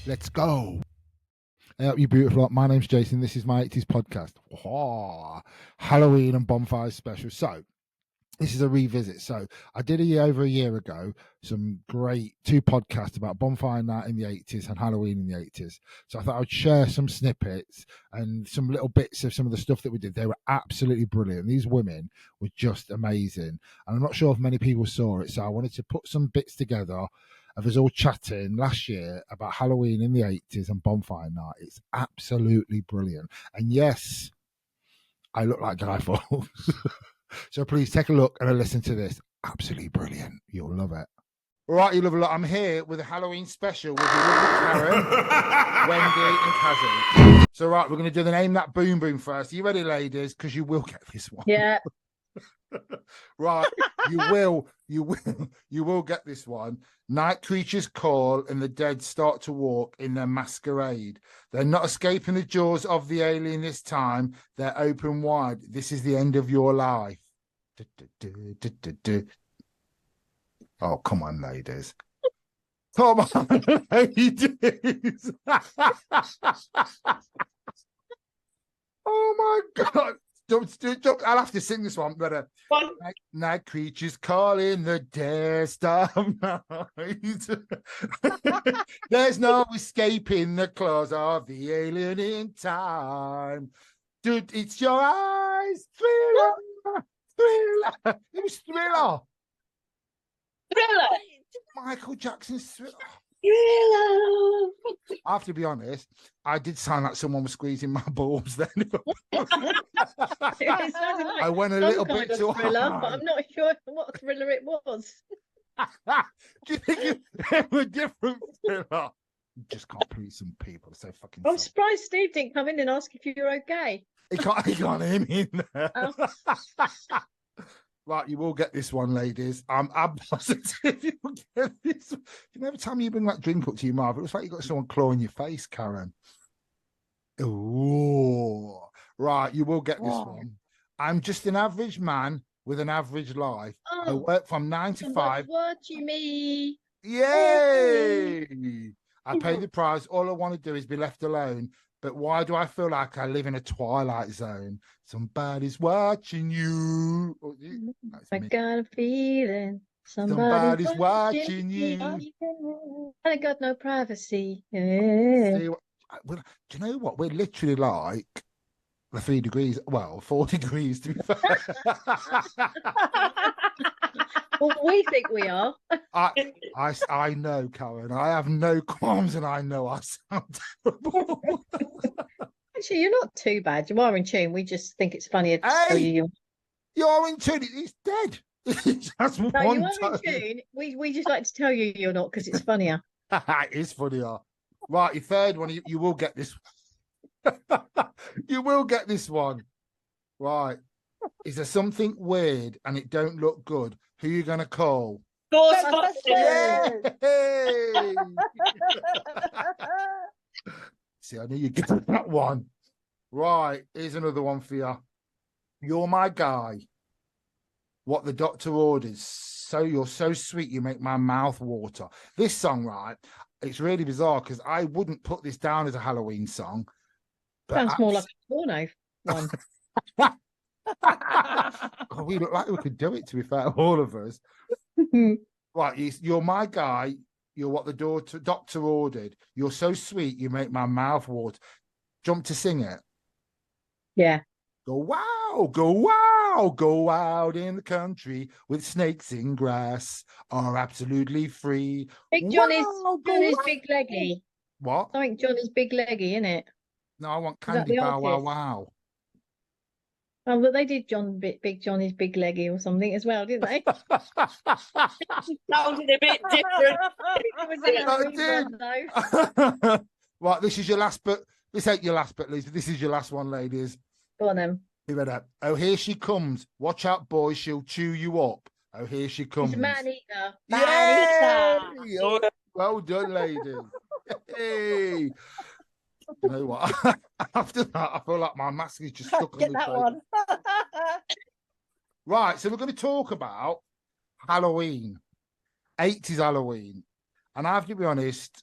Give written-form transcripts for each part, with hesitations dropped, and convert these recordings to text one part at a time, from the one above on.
Let's go. Hey up, you beautiful lot. My name's Jason. This is my 80s podcast. Oh, Halloween and Bonfire special. So, this is a revisit. So, I did over a year ago some great 2 podcasts about Bonfire Night in the 80s and Halloween in the 80s. So, I thought I'd share some snippets and some little bits of some of the stuff that we did. They were absolutely brilliant. These women were just amazing. And I'm not sure if many people saw it. So, I wanted to put some bits together of us all chatting last year about Halloween in the 80s and Bonfire Night. It's absolutely brilliant. And yes, I look like Guy Fawkes. So please take a look and a listen to this. Absolutely brilliant. You'll love it. All right, you love a lot. I'm here with a Halloween special with Karen, Wendy, and Kazzy. So, right, we're going to do the Name That Boom Boom first. Are you ready, ladies? Because you will get this one. Yeah. Right, you will get this one. Night creatures call and the dead start to walk in their masquerade. They're not escaping the jaws of the alien this time. They're open wide. This is the end of your life. Oh, come on, ladies. Come on, ladies. Oh my God. Don't, I'll have to sing this one, but night creatures calling the dead stop night. There's no escaping the claws of the alien in time. Dude, it's your eyes, Thriller. Thriller. It was Thriller. Thriller. Michael Jackson's Thriller. Thriller. I have to be honest, I did sound like someone was squeezing my balls then. I went a little bit too Thriller, hard. but I'm not sure what thriller it was. Do you think it was a different Thriller? You just can't please some people. So fucking. I'm surprised Steve didn't come in and ask if you're okay. He can't hear me in there. Oh. Right, you will get this one, ladies. I'm positive you will get this. You know, every time you bring that drink up to your mouth, it looks like you got someone clawing your face, Karen. Oh, right, you will get this one. I'm just an average man with an average life. I work from 9 to 5. Watching me. Yay! I pay the price. All I want to do is be left alone. But why do I feel like I live in a twilight zone? Somebody's watching you. I got a feeling somebody's watching you. I got no privacy. Yeah. See, do you know what? We're literally like the 3 degrees, well, 4 degrees to be fair. Well, we think we are. I know, Karen. I have no qualms, and I know I sound terrible. Actually, you're not too bad. You are in tune. We just think it's funnier to tell you. You're in tune. He's dead. That's no, one you are time. in tune. We just like to tell you you're not because it's funnier. It is funnier. Right, your third one. You will get this one. You will get this one. Right. Is there something weird and it don't look good? Who are you going to call? Ghostbusters! Yay! See, I knew you'd get that one. Right, here's another one for you. You're my guy. What the doctor orders. So you're so sweet, you make my mouth water. This song, right, it's really bizarre because I wouldn't put this down as a Halloween song. Sounds more like a porno one. God, we look like we could do it, to be fair, all of us. Right, you're my guy. You're what the doctor ordered. You're so sweet, you make my mouth water. Jump to sing it. Yeah. Go wow, go wow, go out in the country with snakes in grass are absolutely free. Big Johnny's big leggy. What? I think Johnny's big leggy, isn't it? No, I want Candy Bow Wow Wow. Oh, but they did Big Johnny's Big Leggy or something as well, didn't they? Sounded a bit different. It was Right, this is your last, but this ain't your last, but Lisa, this is your last one, ladies. Go on then. You ready? Oh, here she comes. Watch out, boys, she'll chew you up. Oh, here she comes. It's a man-eater. Man-eater. Well done, ladies. Hey. You know what? After that, I feel like my mask is just stuck on that one. Right, so we're going to talk about Halloween, 80s Halloween. And I have to be honest,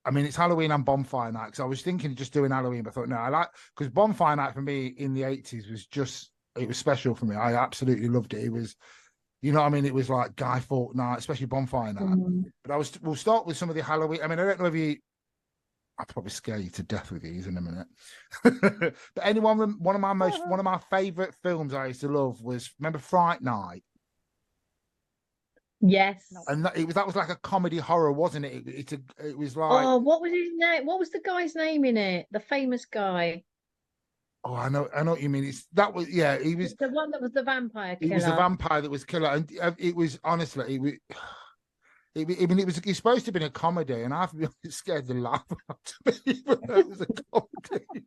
I mean, it's Halloween and Bonfire Night, because I was thinking of just doing Halloween, but I thought, no, I like, because Bonfire Night for me in the 80s was just, it was special for me. I absolutely loved it. It was, you know what I mean? It was like Guy Fawkes Night, especially Bonfire Night. But we'll start with some of the Halloween. I mean, I don't know if I'll probably scare you to death with these in a minute. But one of my favorite films I used to love was, remember Fright Night? Yes. And that was like a comedy horror, wasn't it? It was like, Oh, what was his name? What was the guy's name in it? The famous guy. oh, I know what you mean. He was The one that was the vampire He was the killer. vampire that was killer, and it was honestly, it was it's supposed to have been a comedy, and I've been scared to laugh it was a comedy.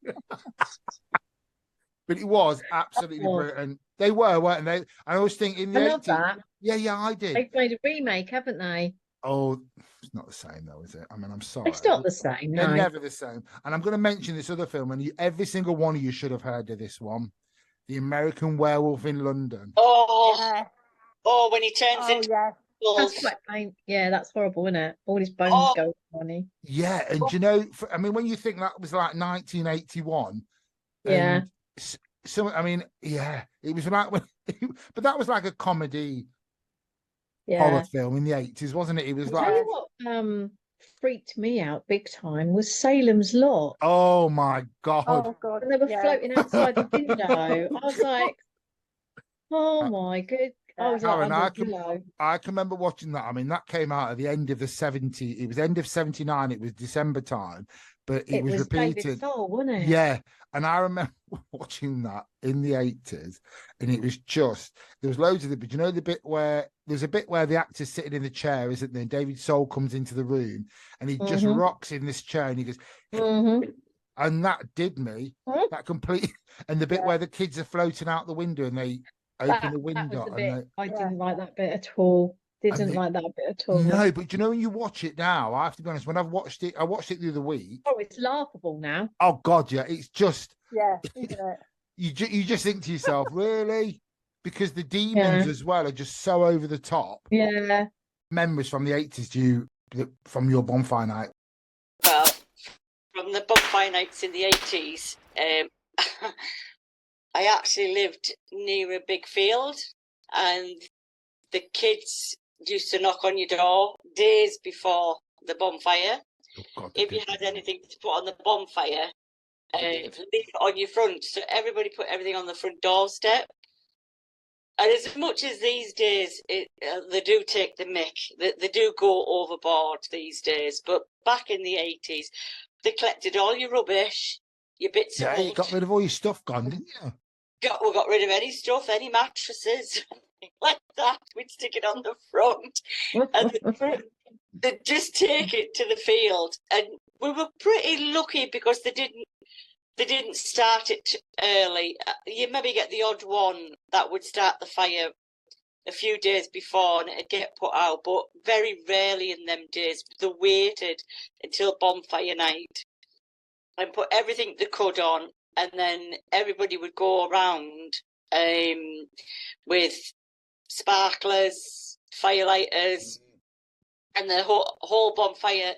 But it was absolutely brilliant. They weren't they? I always think in the 80s. That. Yeah, I did. They've made a remake, haven't they? Oh, it's not the same though, is it? I mean, I'm sorry. It's not the same. They're No. never the same. And I'm going to mention this other film, and every single one of you should have heard of this one. The American Werewolf in London. When he turns into That's quite plain. Yeah, that's horrible, isn't it? All his bones go funny. Yeah, and you know, I mean, when you think that was like 1981, yeah. So I mean, yeah, it was like but that was like a comedy horror film in the 80s, wasn't it? It was like. Tell you what, freaked me out big time was Salem's Lot. Oh my god! Oh god! And they were floating outside the window. I was like, oh my god! I was like, I can remember watching that. I mean, that came out at the end of the 70s. It was end of 79. It was December time, but it was repeated. David Soul, wasn't it? Yeah. And I remember watching that in the 80s, and it was just, there was loads of it, but you know there's a bit where the actor's sitting in the chair, isn't there? And David Soul comes into the room, and he just rocks in this chair, and he goes, and that did me, that complete, and the bit where the kids are floating out the window, and they open the window. I didn't like that bit at all. Didn't like that bit at all. No, but you know, when you watch it now, I have to be honest, when I watched it the other week. Oh, it's laughable now. Oh God, yeah, it's just isn't it? You just think to yourself, really? Because the demons as well are just so over the top. Yeah. Memories from the 80s from your bonfire night? Well, from the bonfire nights in the 80s, I actually lived near a big field, and the kids used to knock on your door days before the bonfire. Oh God, if you had anything to put on the bonfire, leave it on your front. So everybody put everything on the front doorstep. And as much as these days, they do take the mick, they do go overboard these days. But back in the 80s, they collected all your rubbish, your bits of wood. You got rid of all your stuff gone, didn't you? We got rid of any stuff, any mattresses, like that. We'd stick it on the front. And they'd just take it to the field. And we were pretty lucky because they didn't start it early. You maybe get the odd one that would start the fire a few days before and it'd get put out, but very rarely in them days. They waited until bonfire night and put everything they could on, and then everybody would go around with sparklers, firelighters, and the whole bonfire.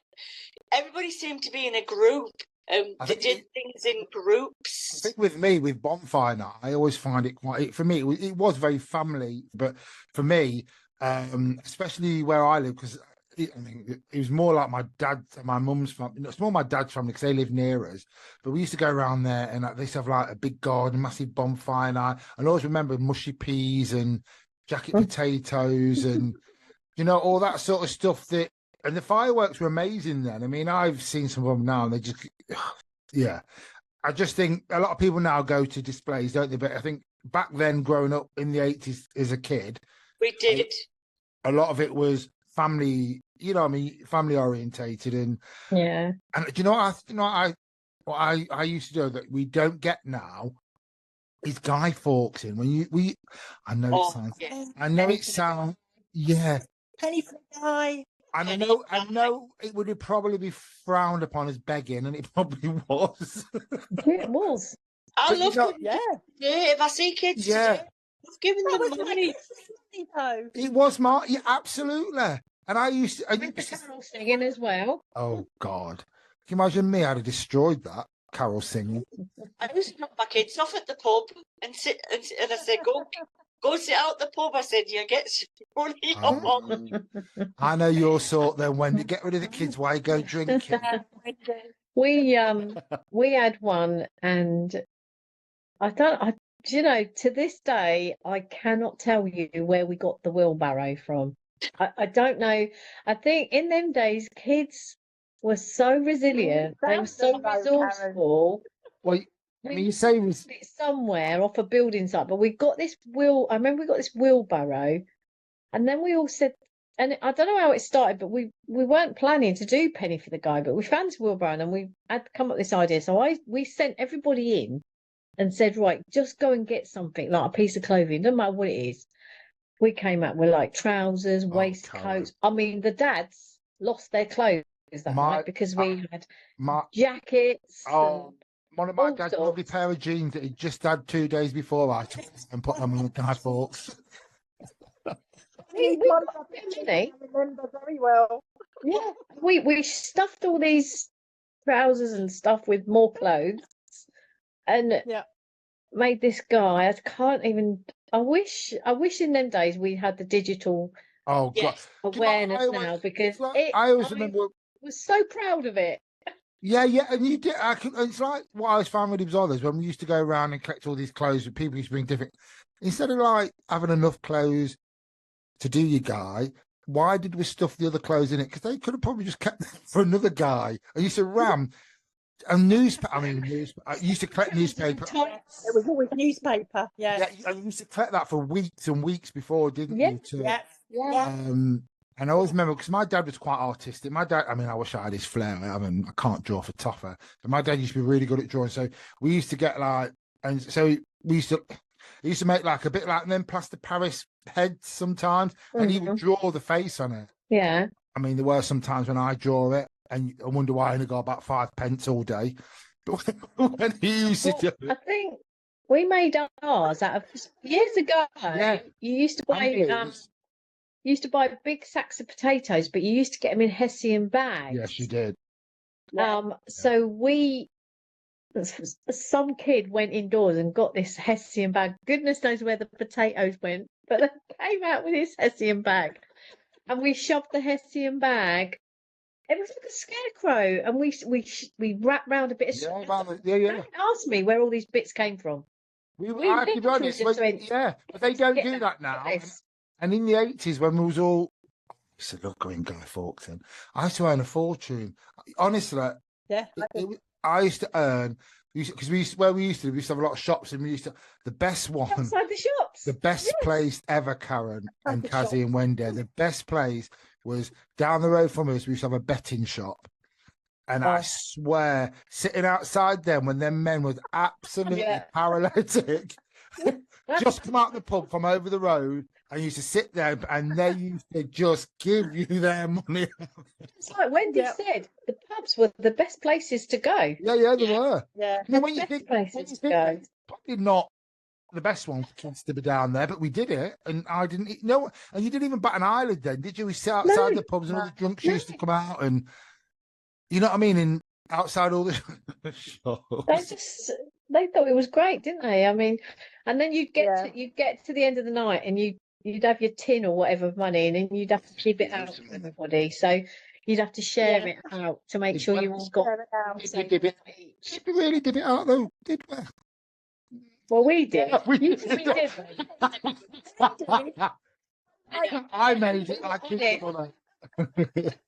Everybody seemed to be in a group. They did things in groups. I think with me, with bonfire night, I always find it quite. For me, it was very family, but for me, especially where I live, because it was more like my mum's family. It's more my dad's family because they live near us. But we used to go around there, and they used to have like a big garden, massive bonfire night. And I always remember mushy peas and jacket potatoes, and all that sort of stuff. And the fireworks were amazing then. I mean, I've seen some of them now, and they just, yeah. I just think a lot of people now go to displays, don't they? But I think back then, growing up in the 80s as a kid, we did. A lot of it was family, family orientated, and yeah. And do you know what I used to do that we don't get now is Guy Fawkes in when I know it sounds, yeah. Penny for the Guy. And I know it would probably be frowned upon as begging, and it probably was. It was. I love it. Yeah. If I see kids today, I've given them money. It was, Mark. Yeah, absolutely. And I used to, With the carol singing as well. oh God, can you imagine me? I'd have destroyed that carol singing. I used to drop my kids off at the pub and sit, and I said, go sit out the pub. I said, you get some money on. I know your sort. Then when you get rid of the kids, why you go drinking? We had one, and to this day I cannot tell you where we got the wheelbarrow from. I don't know. I think in them days kids were so resilient, they were so resourceful. Well, I mean, you say it was It somewhere off a building site, but we got this I remember we got this wheelbarrow, and then we all said, and I don't know how it started, but we weren't planning to do penny for the guy, but we found this wheelbarrow and we had come up with this idea. So we sent everybody in and said, right, just go and get something like a piece of clothing, doesn't matter what it is. We came out with like trousers, waistcoats. I mean, the dads lost their clothes that night because we had jackets. One of my dad's lovely pair of jeans that he just had 2 days before I took and put them in the guide forks. We remember very well. Yeah, we stuffed all these trousers and stuff with more clothes, and made this guy. I can't even. I wish in them days we had the digital awareness now, because I always remember. Was so proud of it. Yeah, and you did. It's like what I always found really bizarre is when we used to go around and collect all these clothes, and people used to bring different. Instead of like having enough clothes to do your guy, why did we stuff the other clothes in it? Because they could have probably just kept them for another guy. I used to ram a newspaper. I used to collect newspaper. It was always newspaper. Yeah, I used to collect that for weeks and weeks before, didn't you? Yeah. And I always remember, because my dad was quite artistic. My dad, I mean, I wish I had his flair. I mean, I can't draw for toffer, but my dad used to be really good at drawing. So we used to get like, and so we used to make like a bit like them plaster Paris heads sometimes, and he would draw the face on it. Yeah. I mean, there were some times when I draw it, and I wonder why I only got about 5 pence all day. But when he used to do it, I think we made ours out of years ago. Yeah. You used to buy big sacks of potatoes, but you used to get them in Hessian bags. Yes, you did. So some kid went indoors and got this Hessian bag. Goodness knows where the potatoes went, but they came out with this Hessian bag, and we shoved the Hessian bag. It was like a scarecrow, and we wrapped round a bit of Yeah. Don't ask me where all these bits came from. I have to be honest, but they don't do that now. And in the 80s, when we was all, I used to love going Guy Fawkes, and I used to earn a fortune. Honestly, I used to earn, because we used to have a lot of shops, and we used to, the best one, outside the shops, the best place ever, Karen and Kazzy and Wendy, the best place was down the road from us. We used to have a betting shop. And I swear, sitting outside them when them men was absolutely paralytic, just come out the pub from over the road, and used to sit there, and they used to just give you their money. It's like Wendy said, the pubs were the best places to go. Yeah, they were. Yeah. And when you think, probably not the best one for kids to be down there, but we did it, and I didn't know. And you didn't even bat an eyelid then, did you? We sat outside the pubs, and all the drunks used to come out, and you know what I mean, and outside all the shows. They thought it was great, didn't they? I mean, and then you'd get to the end of the night, and you'd have your tin or whatever of money, and then you'd have to keep it out for everybody. So you'd have to share it out to make sure you all got it. Did we really did it out though? Did we? Well, we did. We You did. probably did. I made it. I keep it on it.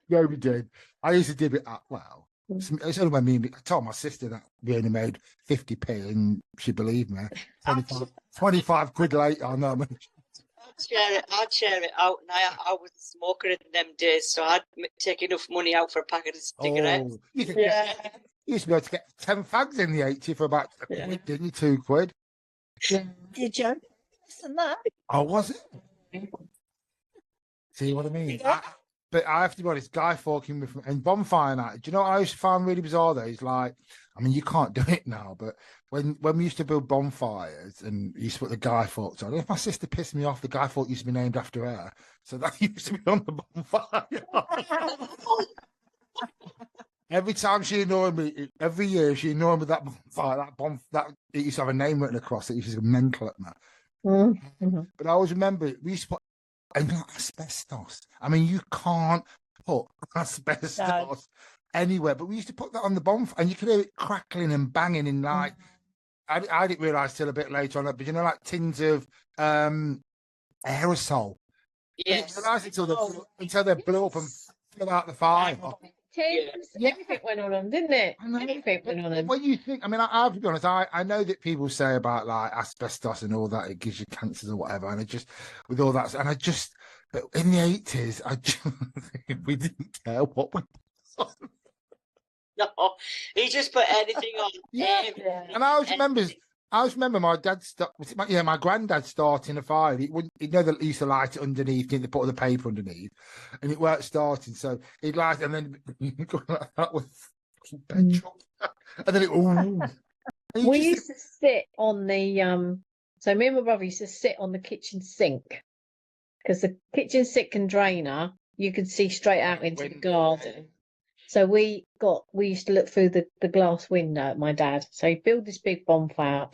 Yeah, we did. I used to dib it up. Well, it's only when I told my sister that we only made 50p, and she believed me. 25 quid later, I know. I'd share it out, and I was a smoker in them days, so I'd take enough money out for a packet of cigarettes. You used to be able to get 10 fags in the 80 for about a quid, didn't you? 2 quid. Did you? Less than that. Oh, was it? See what I mean? But I have to be honest, Guy Fawkes and Bonfire Night. Do you know what I used to find really bizarre though? Is like, I mean, you can't do it now, but when we used to build bonfires and you used to put the Guy Fawkes on, if my sister pissed me off, the Guy Fawkes used to be named after her. So that used to be on the bonfire. Every time she annoyed me, every year she annoyed me with that bonfire, that it used to have a name written across it. It used to be mental at that. Mm-hmm. But I always remember we used to put asbestos. I mean, you can't put asbestos anywhere, but we used to put that on the bonfire, and you could hear it crackling and banging in like. I didn't realise till a bit later on, but you know, like tins of aerosol. Yes. I didn't realise until they blew up and flew out the fire. Tins, everything went on them, didn't it? Everything went on them. When you think, I mean, I have to be honest, I know that people say about like asbestos and all that, it gives you cancers or whatever, and I just, with all that, and I just, but in the 80s, we didn't care what we on. No, he just put anything on. Yeah. And I always remember my dad, my granddad starting a fire. He'd know that he used to light it underneath, didn't they, put the paper underneath, and it weren't starting. So he'd light it, and then go like that with petrol, and then we used to sit on the so me and my brother used to sit on the kitchen sink, because the kitchen sink and drainer you could see straight out into the garden. So we used to look through the glass window at my dad. So he'd build this big bonfire,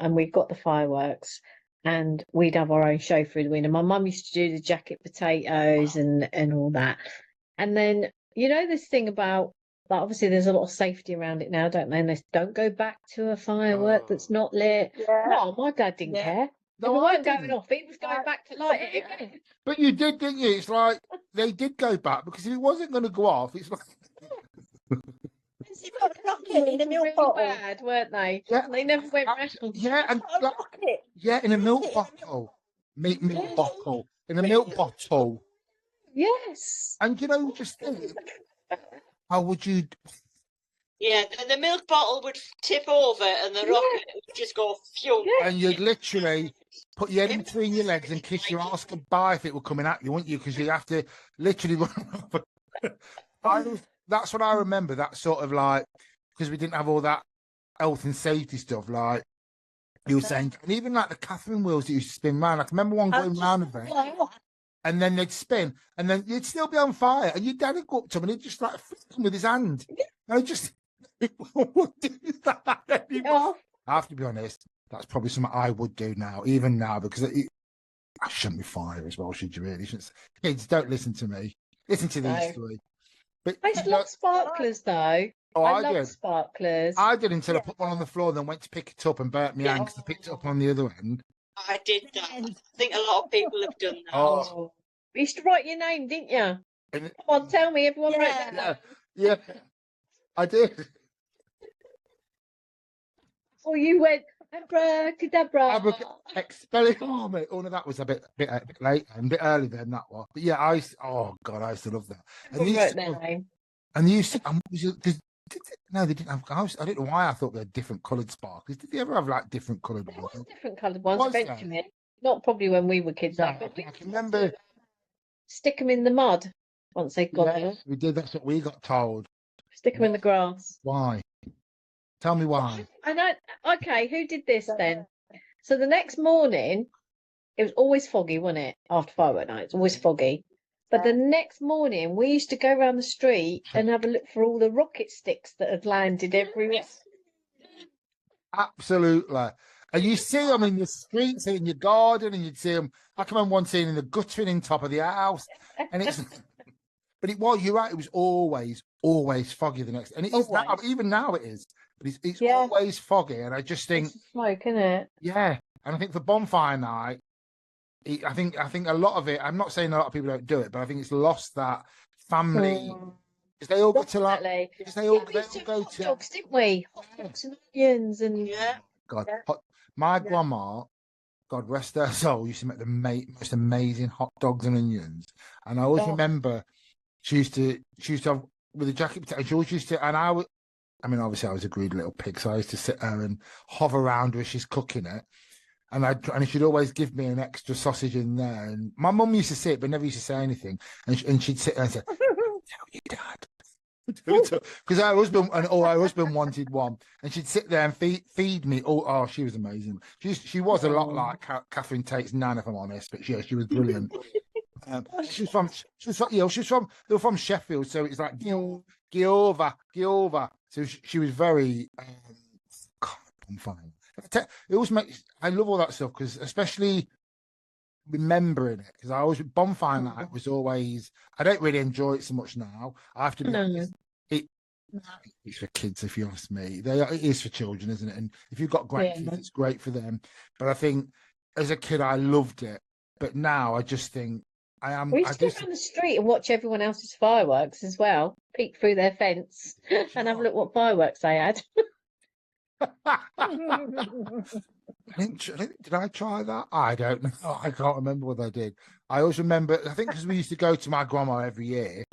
and we got the fireworks, and we'd have our own show through the window. My mum used to do the jacket potatoes and all that. And then, you know, this thing about, like, obviously there's a lot of safety around it now, don't they? And they don't go back to a firework that's not lit. No, my dad didn't care. No, they weren't going off. He was going back to light it again. But you did, didn't you? It's like they did go back, because if it wasn't going to go off, it's like. You've got a rocket in a milk bottle. Bad, weren't they? Yeah, they never went round. Yeah, and in a milk bottle, milk bottle, in a milk bottle. Yes. And you know, just think, how would you? Yeah, and the milk bottle would tip over, and the rocket would just go fuel. And you'd literally put your head in between your legs and kiss your ass goodbye if it were coming at you, wouldn't you? Because you'd have to literally run. That's what I remember. That sort of like, because we didn't have all that health and safety stuff, like you were saying, and even like the Catherine wheels that used to spin round. I can remember one going round a bit, and then they'd spin, and then you'd still be on fire, and your dad would go up to him and he'd just like flick them with his hand. And I just would do that anymore. I have to be honest, that's probably something I would do now, even now, because I shouldn't be fire as well, should you really? Kids, don't listen to me. Listen to these three. But I used to love sparklers though. Oh, I did. love sparklers. I did until I put one on the floor and then went to pick it up and burnt my hand because I picked it up on the other end. I did that. I think a lot of people have done that. Oh. You used to write your name, didn't you? Come on, tell me, everyone wrote that down. Yeah, I did. Or you went, abracadabra. Expelliarmus. Oh no, that was a bit late and a bit early then, that one. But yeah, I used to love that. And no, they didn't have. I don't know why I thought they had different coloured sparklers. Did they ever have like different coloured ones? Different coloured ones, eventually. Not probably when we were kids. No, I can remember. Stick them in the mud once they got there. We did. That's what we got told. Stick them in the grass. Why? Tell me why. I know. Okay, who did this then? So the next morning, it was always foggy, wasn't it? After firework night, it's always foggy. But the next morning, we used to go around the street and have a look for all the rocket sticks that had landed everywhere. Absolutely. And you see them in the streets and in your garden, and you'd see them. I can remember one seeing in the guttering in top of the house. And it's, but it was, you're right, it was always foggy the next. And it is now, even now it is. But it's always foggy. And I just think. It's smoke, isn't it? Yeah. And I think for bonfire night, I think a lot of it, I'm not saying a lot of people don't do it, but I think it's lost that family. Because they all go to like, because they all go to dogs, didn't we? Hot dogs and onions and God. My grandma, God rest her soul, used to make the most amazing hot dogs and onions. And I always remember she used to have with a jacket potato. She always used to, and I mean, obviously I was a greedy little pig, so I used to sit there and hover around her as she's cooking it. and she'd always give me an extra sausage in there. And my mum used to sit, but never used to say anything. And she'd sit there and say, "Tell your dad." Because her husband wanted one, and she'd sit there and feed me. Oh, she was amazing. She was a lot like Catherine Tate's nan, if I'm honest, but she was brilliant. They were from Sheffield, so it's like Giova. So she was very. I'm fine. It always makes. I love all that stuff because, especially remembering it, because I always bonfire night was always. I don't really enjoy it so much now. I have to be honest. It's for kids, if you ask me. It is for children, isn't it? And if you've got great kids, it's great for them. But I think as a kid, I loved it. But now I just think We used to go down the street and watch everyone else's fireworks as well. Peek through their fence and have a look what fireworks they had. Did I try that? I don't know. I can't remember what I did. I always remember, I think because we used to go to my grandma every year.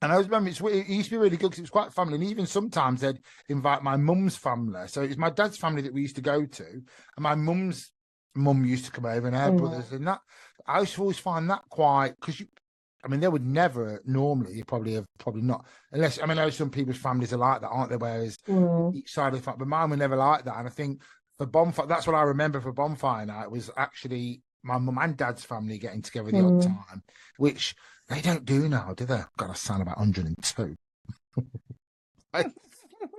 And I always remember it used to be really good because it was quite family. And even sometimes they'd invite my mum's family. So it was my dad's family that we used to go to. And my mum's mum used to come over and her brothers. And that, I used to always find that quite, because they would never normally, probably not, unless, I know some people's families are like that, aren't they? Whereas each side of the family, but mine were never like that. And I think for bonfire, that's what I remember for bonfire night was actually my mum and dad's family getting together the odd time, which they don't do now, do they? God, I sound about 102.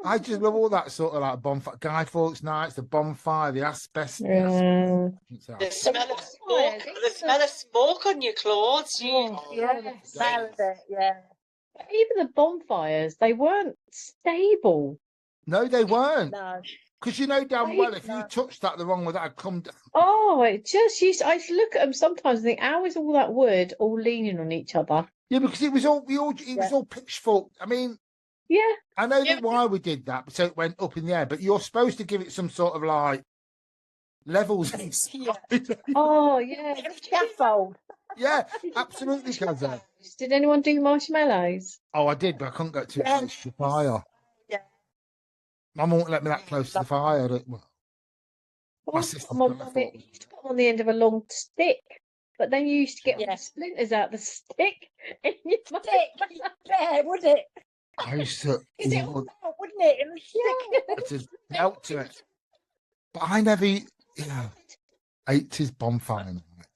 I just love all that sort of like bonfire, Guy Fawkes nights, the bonfire, the asbestos. The smell of smoke on your clothes. The smell of it, But even the bonfires, they weren't stable. No, they weren't. No. Because you know damn well if you touched that the wrong way, that'd come down. Oh, it just used. I used to look at them sometimes and think, how is all that wood all leaning on each other? Yeah, because it was all pitchfork. Yeah, I know that why we did that, so it went up in the air. But you're supposed to give it some sort of like levels. Oh, yeah. Scaffold. Yeah, absolutely, Kazza. Did anyone do marshmallows? Oh, I did, but I couldn't get too close to the fire. Yeah. Mum won't let me that close to the fire. My sister You used to put them on the end of a long stick, but then you used to get all the splinters out the stick. And you Yeah, would it? I used to. It would melt, wouldn't it? In the stick. Just melt to it. But I never. 80's bonfire night.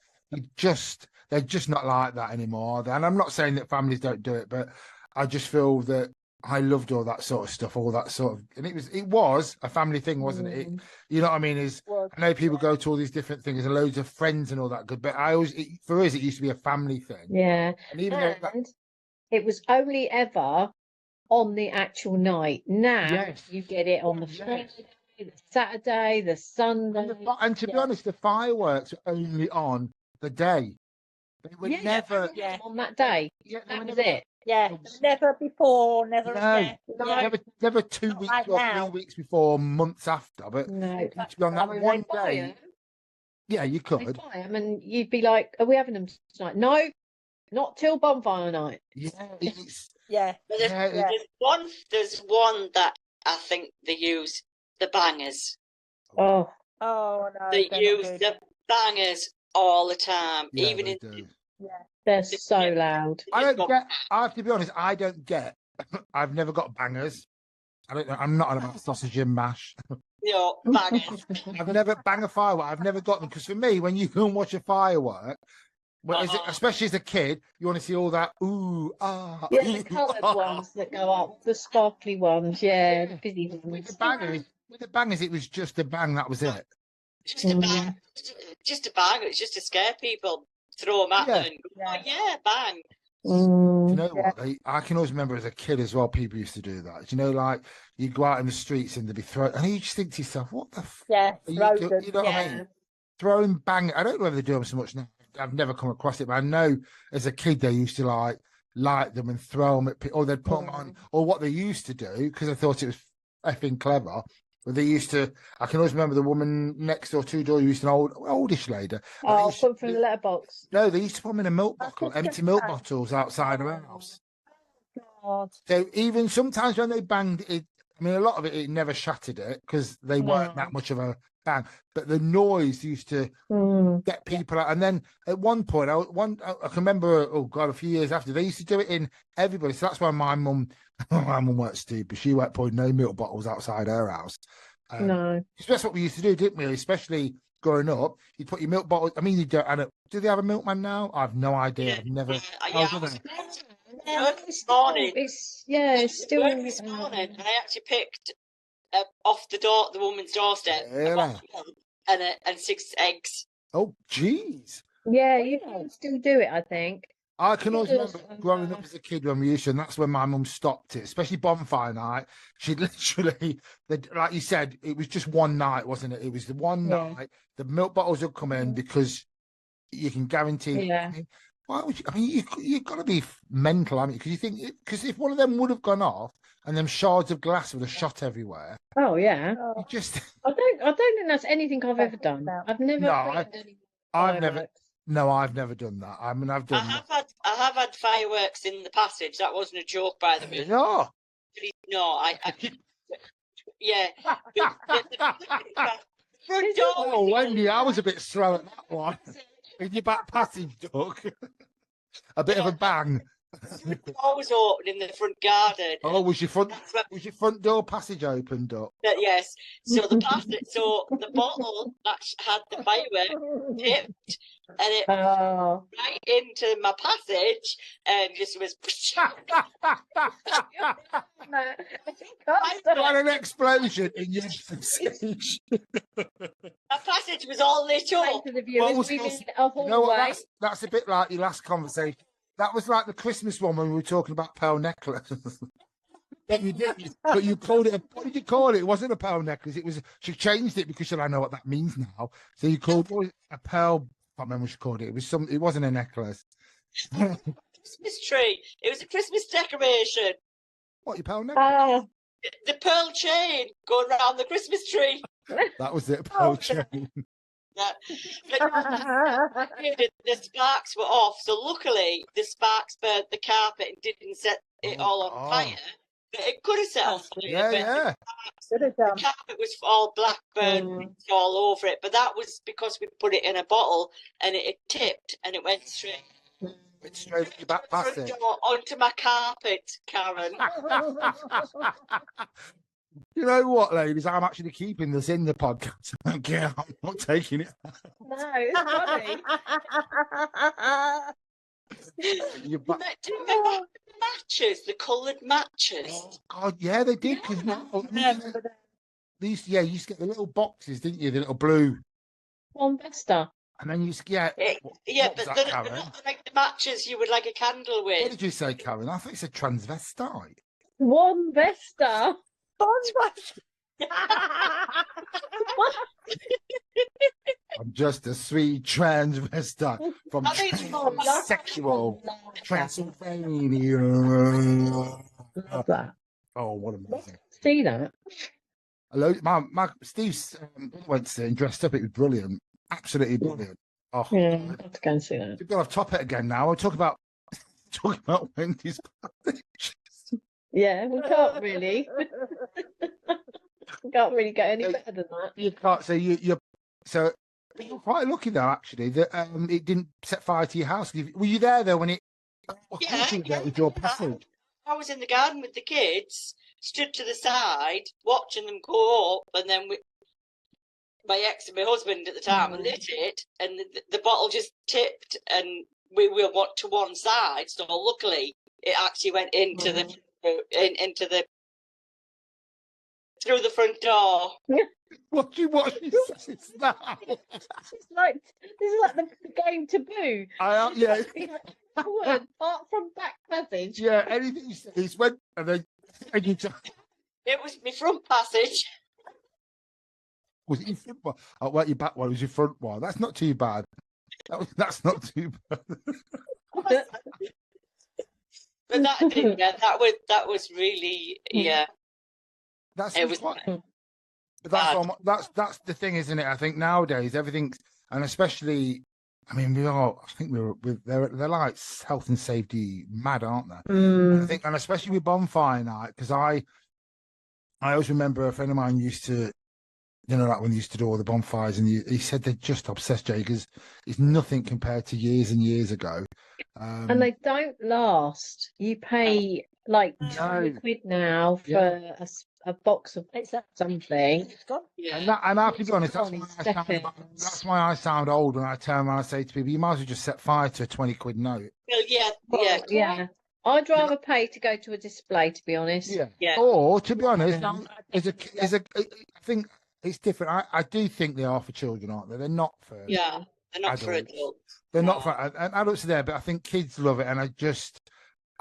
They're just not like that anymore. And I'm not saying that families don't do it, but I just feel that I loved all that sort of stuff, all that sort of, and it was a family thing, wasn't it? You know what I mean? I know people go to all these different things and loads of friends and all that good, but for us, it used to be a family thing. Yeah. And even though it was only ever on the actual night. Now you get it on the Friday, the Saturday, the Sunday. And to be honest, the fireworks are only on the day. They were never on that day. Yeah, that was it. Yeah, never before, never never 2 weeks or 3 weeks before, months after. But no, to be on that one day, you could. And you'd be like, "Are we having them tonight?" No, not till bonfire night. Yeah, There's one that I think they use, the bangers. Oh no, they use the bangers all the time, even in. They're so loud. I have to be honest, I don't get. I've never got bangers. I don't know. I'm not on about sausage and mash. No, bangers. I've never bang a firework. I've never got them because for me, when you go and watch a firework, especially as a kid, you want to see all that the coloured ones that go up, the sparkly ones, the busy ones. With the bangers, it was just a bang. That was it. Just a bang. Just a bang. It's just to scare people. Throw them at them and go, bang. You know what? I can always remember as a kid as well, people used to do that. You know, like you go out in the streets and they'd be throwing, and you just think to yourself, what the you know what I mean? Throwing bang. I don't know whether they do them so much now. I've never come across it, but I know as a kid they used to like light them and throw them at people, or they'd put them on, or what they used to do, because I thought it was effing clever. But they used to, I can always remember the woman next door, two door, used an oldish lady. Oh, come from the letterbox. No, they used to put them in a milk bottle, empty milk bottles outside her house. God. So even sometimes when they banged it, I mean, a lot of it never shattered it because they weren't that much of a bang. But the noise used to get people out. And then at one point, I can remember, oh God, a few years after, they used to do it in everybody. So that's why my mum weren't stupid. She weren't putting no milk bottles outside her house. No. That's what we used to do, didn't we? Especially growing up, you'd put your milk bottle. I mean, you don't. Do they have a milkman now? I've no idea. I've never. This morning. It's still This morning, and I actually picked off the woman's doorstep, a bottle of milk and 6 eggs. Oh, jeez. Yeah, you can still do it, I think. I can always remember growing up as a kid when we used to, and that's when my mum stopped it, especially bonfire night. She'd literally, like you said, it was just one night, wasn't it? It was the one night. The milk bottles would come in because you can guarantee. Yeah. I mean, why would you? I mean, you've got to be mental, haven't you? Because you think, because if one of them would have gone off and them shards of glass would have shot everywhere. Oh yeah. You just. I don't think that's anything I've ever done. I've never. I've never done that. I mean, I've done. I have had fireworks in the passage. That wasn't a joke, by the way. No. No, yeah. Oh, Wendy, I was a bit slow at that one. In your back passage, Doug. A bit of a bang. The door was open in the front garden. Oh, was your front door passage opened up? Yes. So the bottle that had the firework tipped, and it right into my passage, and just was. What an explosion in your passage. My passage was all lit up. That's a bit like your last conversation. That was like the Christmas one when we were talking about pearl necklace. But you called it. What did you call it? It wasn't a pearl necklace. It was. She changed it because she said, "I know what that means now." So you called it a pearl. I can't remember what she called it. It was some. It wasn't a necklace. Christmas tree. It was a Christmas decoration. What, your pearl necklace? The pearl chain going around the Christmas tree. That was it. Pearl chain. But the sparks were off, so luckily the sparks burnt the carpet and didn't set it all on fire. But it could have set on fire. Yeah. The carpet was all black burnt all over it, but that was because we put it in a bottle and it tipped and it went straight. It's straight at your back passage. Onto my carpet, Karen. You know what, ladies? I'm actually keeping this in the podcast. Okay, I'm not taking it. No, it's funny. Do you remember the matches, the coloured matches? Oh, God, yeah, they did. Because you used to get the little boxes, didn't you? The little blue. One Vesta. And then you used to get. But they're not like the matches you would like a candle with. What did you say, Karen? I thought you said transvestite. One Vesta. I'm just a sweet transvestite from sexual Transylvania. Love that. Oh, what amazing! See that? Hello, my Steve's went to and dressed up. It was brilliant, absolutely brilliant. Oh, yeah, I've got to go and see that. We've got off topic again now. We'll talk about Wendy's. Yeah, we can't really. We can't really get any better than that. You can't. So you're quite lucky though, actually, that it didn't set fire to your house. Were you there though when it? With your passage? I was in the garden with the kids, stood to the side, watching them go up, and then my ex and my husband at the time lit it, and the bottle just tipped, and we were to one side. So luckily, it actually went into through the front door. What you now? This is like the game Taboo. Yeah. Apart from back passage. Yeah, anything you say is when and you It was my front passage. Was it your front one? Oh, well, your back one was your front one. That's not too bad. That's not too bad. But that was really That's the thing, isn't it? I think nowadays everything's, and especially, I mean, they're like health and safety mad, aren't they? I think, and especially with bonfire night, because I always remember a friend of mine used to you know, like when they used to do all the bonfires, and he said they're just obsessed, Jay, because it's nothing compared to years and years ago. And they don't last. You pay like No. £20 now for Yeah. a box of It's a, something. it's gone. Yeah. And I have to be honest, Gone in that's why I sound old when I turn around and say to people, you might as well just set fire to a 20 quid note. Well, yeah, Well, yeah. yeah. I'd rather pay to go to a display, to be honest. Yeah. Or to be honest, Yeah. I think it's different. I do think they are for children, aren't they? They're not for Yeah. They're not for adults. adults. They're No. not for and adults are there, but I think kids love it, and I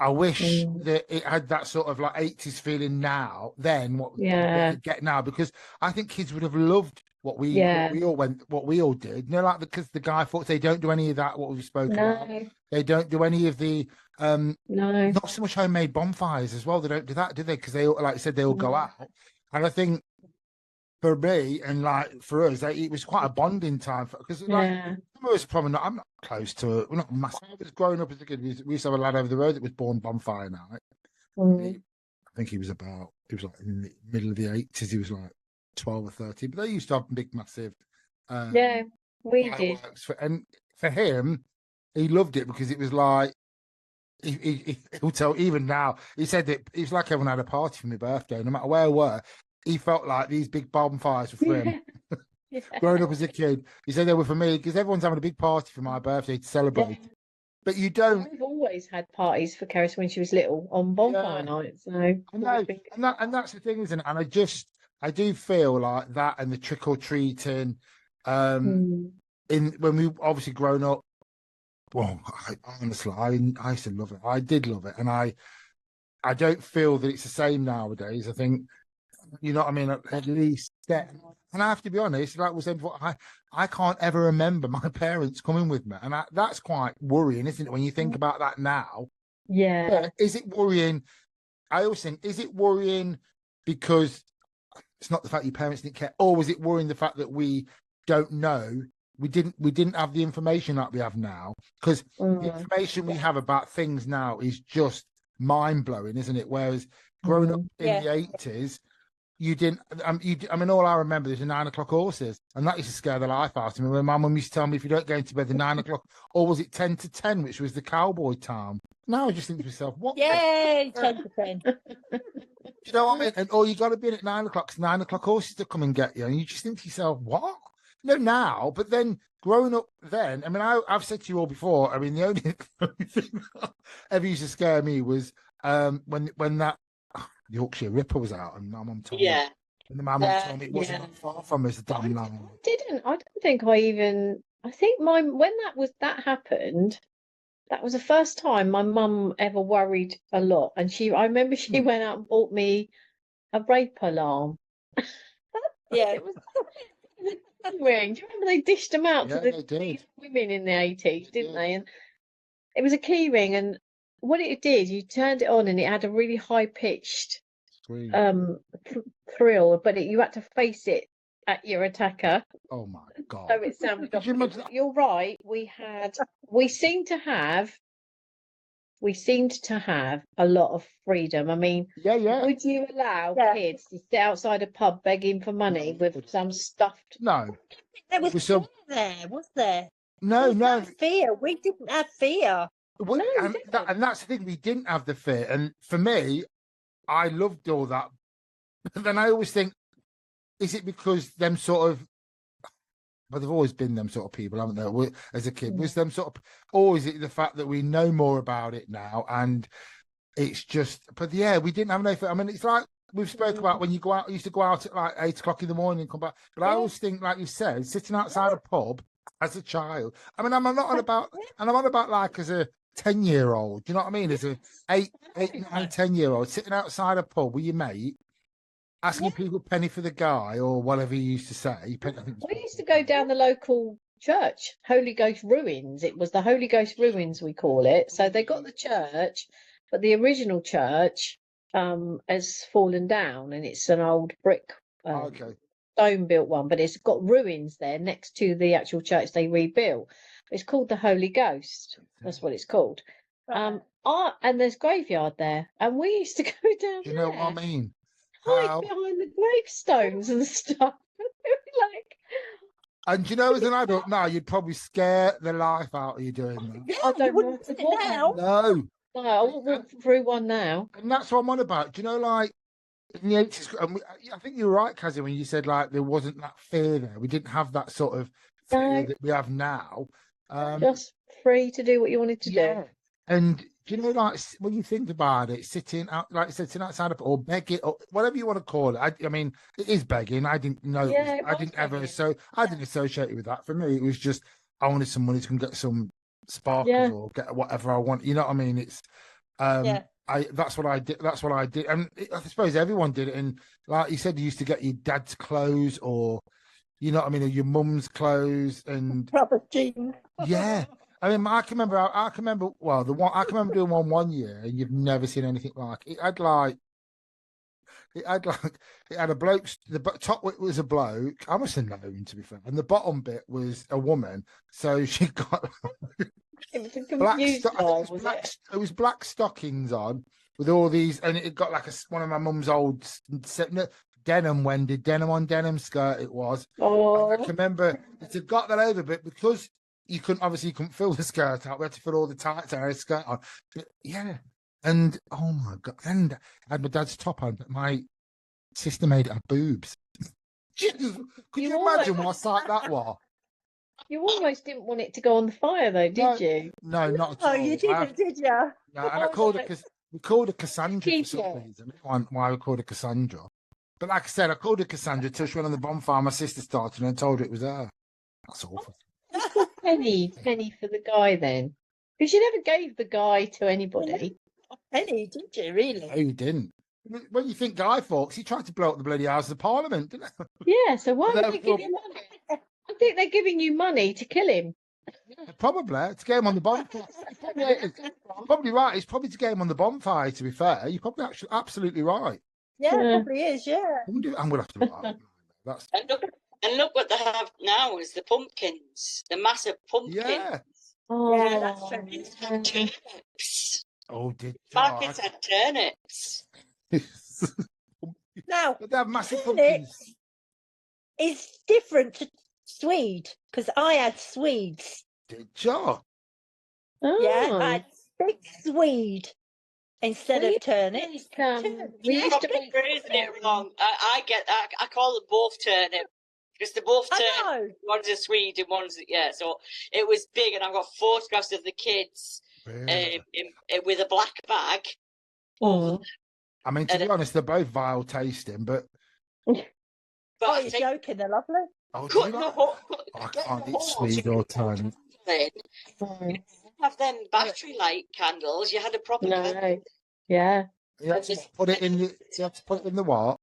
wish Mm. that it had that sort of like 80s feeling now, then what Yeah. we get now, because I think kids would have loved what we all did. You know, like because the guy thought they don't do any of that, what we've spoken about. No, They don't do any of the no. not so much homemade bonfires as well. They don't do that, do they? Because they all, like I said, they all go out. And I think for me and like for us, it was quite a bonding time because like Yeah. some of us probably not. I'm not close to it. We're not massive. I was growing up as a kid. We used to have a lad over the road that was born bonfire night. Mm. I think he was like in the middle of the 80s. He was like 12 or 13. But they used to have big, massive. Yeah, we did. fireworks and for him, he loved it because it was like he'll tell even now. He said that it was like everyone had a party for my birthday, no matter where we were. He felt like these big bonfires were for him. Yeah. Growing up as a kid, he said they were for me because everyone's having a big party for my birthday to celebrate. But you don't. We've always had parties for Keris when she was little on bonfire night. So I know, and that's the thing, isn't it? And I do feel like that and the trick or treating. In when we obviously grown up. Well, honestly, I used to love it. I did love it, and I don't feel that it's the same nowadays. I think, you know what I mean. At least that, and I have to be honest. Like we said before, I can't ever remember my parents coming with me, and that's quite worrying, isn't it? When you think about that now. Yeah. But is it worrying? I always think, is it worrying because it's not the fact your parents didn't care, or was it worrying the fact that we don't know? We didn't have the information that we have now, because the information we have about things now is just mind blowing, isn't it? Whereas growing up in the 80s, you didn't. I mean, all I remember is the 9 o'clock horses, and that used to scare the life out of me. When my mum used to tell me, if you don't go into bed at 9 o'clock, or was it 10 to 10, which was the cowboy time? Now I just think to myself, what? Yay, 10 to 10. You know what I mean? And you got to be in at 9 o'clock. 9 o'clock horses to come and get you, and you just think to yourself, what? No, now, but then growing up then, I mean, I've said to you all before, I mean, the only thing that ever used to scare me was when that Yorkshire Ripper was out, and my mum told me, and my mum told me it wasn't that far from us, the damn line. I don't think I think when that happened, that was the first time my mum ever worried a lot. And I remember she went out and bought me a rape alarm. Yeah. It was ring. Do you remember they dished them out to these women in the 80s, didn't they? And it was a key ring, and what it did, you turned it on and it had a really high pitched thrill, but you had to face it at your attacker. Oh my god! So it sounded off. You're right. We seem to have a lot of freedom. I mean, would you allow kids to sit outside a pub begging for money with some stuffed? No. There was fear there, was there? No. Fear. We didn't have fear. And that's the thing. We didn't have the fear. And for me, I loved all that. But then I always think, is it because them sort of, but they've always been them sort of people, haven't they? As a kid, was them sort of, or is it the fact that we know more about it now and it's just? But yeah, we didn't have no fear. I mean, it's like we've spoke about when you go out. Used to go out at like 8 o'clock in the morning and come back. But I always think, like you said, sitting outside a pub as a child. I mean, I'm not on about, and I'm on about like as a 10-year-old. Do you know what I mean? As a 8, 9, 10-year-old sitting outside a pub with your mate, asking people a penny for the guy or whatever you used to say. We used to go down the local church, Holy Ghost Ruins. It was the Holy Ghost Ruins, we call it. So they got the church, but the original church has fallen down, and it's an old brick stone built one, but it's got ruins there next to the actual church they rebuilt. It's called the Holy Ghost. That's what it's called. And there's graveyard there, and we used to go down there. You know what I mean? Hide behind the gravestones and stuff. It Like, And you know, as an adult now, you'd probably scare the life out of you doing that. Yeah, I you don't wouldn't want sit to walk now. No. no, I won't walk through one now. And that's what I'm on about. Do you know, like in the 80s, and I think you're right, Kazi, when you said like there wasn't that fear there. We didn't have that sort of fear No, that we have now. just free to do what you wanted to do. Yeah. And do you know, like when you think about it, sitting out, like sitting outside of or begging or whatever you want to call it. I mean, it is begging. I didn't know. Yeah, it I was didn't ever. begging. So I didn't associate it with that. For me, it was just I wanted some money to get some sparkles Yeah. or get whatever I want. You know what I mean? It's Yeah. that's what I did. That's what I did. And I suppose everyone did it. And like you said, you used to get your dad's clothes or you know what I mean, or your mum's clothes and Proper jeans. yeah. I mean, I can remember. Well, I can remember doing one year, and you've never seen anything like it. It had a bloke. The top was a bloke. I must have known, to be fair. And the bottom bit was a woman. So she got It was a black. confused I think guy, it was was black. it? It was black stockings on with all these, and it got like one of my mum's old denim Wendy denim on denim skirt. It was. Oh, I can remember it got that over, but because you couldn't fill the skirt out, we had to fill all the tights out of the skirt on. But yeah. And oh my god, and I had my dad's top on, but my sister made it her boobs. Jesus, could you imagine what a sight that was? you almost didn't want it to go on the fire, though, No. did you? No, not at Oh, all. you didn't, did you? No, and I called her like, because we called her Cassandra for keep some it. reason. Why we called her Cassandra. But like I said, I called her Cassandra till she went on the bonfire. My sister started and I told her it was her. That's awful. Penny for the guy then, because you never gave the guy to anybody. Penny, did you really? No, you didn't. When you think Guy Fawkes, he tried to blow up the bloody House of Parliament, didn't he? Yeah, so why would they give you money? I think they're giving you money to kill him. Probably to get him on the bonfire. Probably right. It's probably to get him on the bonfire. To be fair, you're probably actually absolutely right. Yeah, Yeah. probably is, yeah. I'm gonna have to. Write. That's And look what they have now is the pumpkins, the massive pumpkins. yeah. Oh, Yeah, that's true. It's had turnips. Oh, did Markets had turnips. Now, But they have massive turnips pumpkins. is different to Swede, because I had Swedes. Did you? Yeah, I Oh. had big Swede instead We of turnips. we You're used to probably phrasing it wrong. I get that. I call them both turnip because they're both turnip. I know. One's a Swede and one's so it was big, and I've got photographs of the kids Really? with a black bag. Oh. I mean, to be honest, they're both vile tasting, but But Oh, I you're think joking, they're lovely. oh, do cut you the like- hole. I get can't the eat holes Swede you or put turnip. in. Oh. Have them battery light candles. You had a proper candle. No. Yeah. You have to put it in. You have to put it in the what?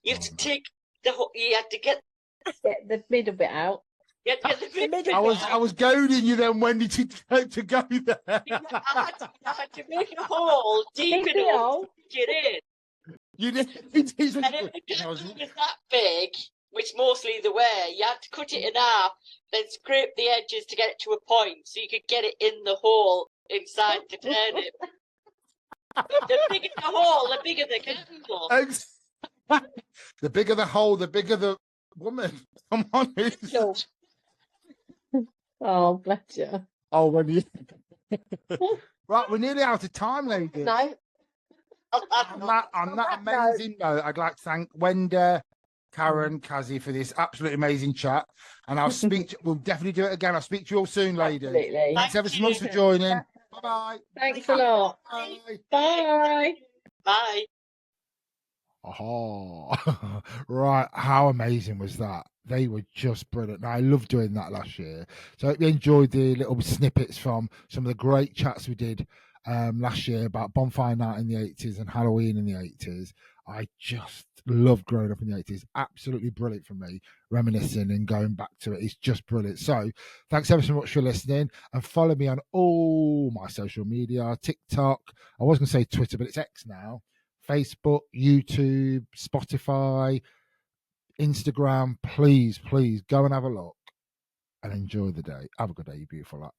You have to take the whole. You had to get. Get the middle bit out. You had to get the The middle I was goading you then, Wendy, to go there. I had to make a hole deep Big enough hole. to get in. You did. And if the candle was that big, which mostly they were, you had to cut it in half, then scrape the edges to get it to a point so you could get it in the hole inside the turnip. The bigger the hole, the bigger the candle. The bigger the hole, the bigger the woman. Come on. No. Oh, bless you. Oh, when you. Right, we're nearly out of time, ladies. No. On that amazing note, I'd like to thank Wendy, Karen, Kazi for this absolutely amazing chat. And I'll we'll definitely do it again. I'll speak to you all soon, ladies. Absolutely. Thanks ever so much for joining. Bye-bye. Thanks a lot. Bye. Bye. Bye. Oh, right. How amazing was that? They were just brilliant. I loved doing that last year. So I hope you enjoyed the little snippets from some of the great chats we did last year about Bonfire Night in the 80s and Halloween in the 80s. I just loved growing up in the 80s. Absolutely brilliant for me, reminiscing and going back to it. It's just brilliant. So thanks ever so much for listening, and follow me on all my social media, TikTok. I was going to say Twitter, but it's X now. Facebook, YouTube, Spotify, Instagram. Please go and have a look and enjoy the day. Have a good day, you beautiful lot.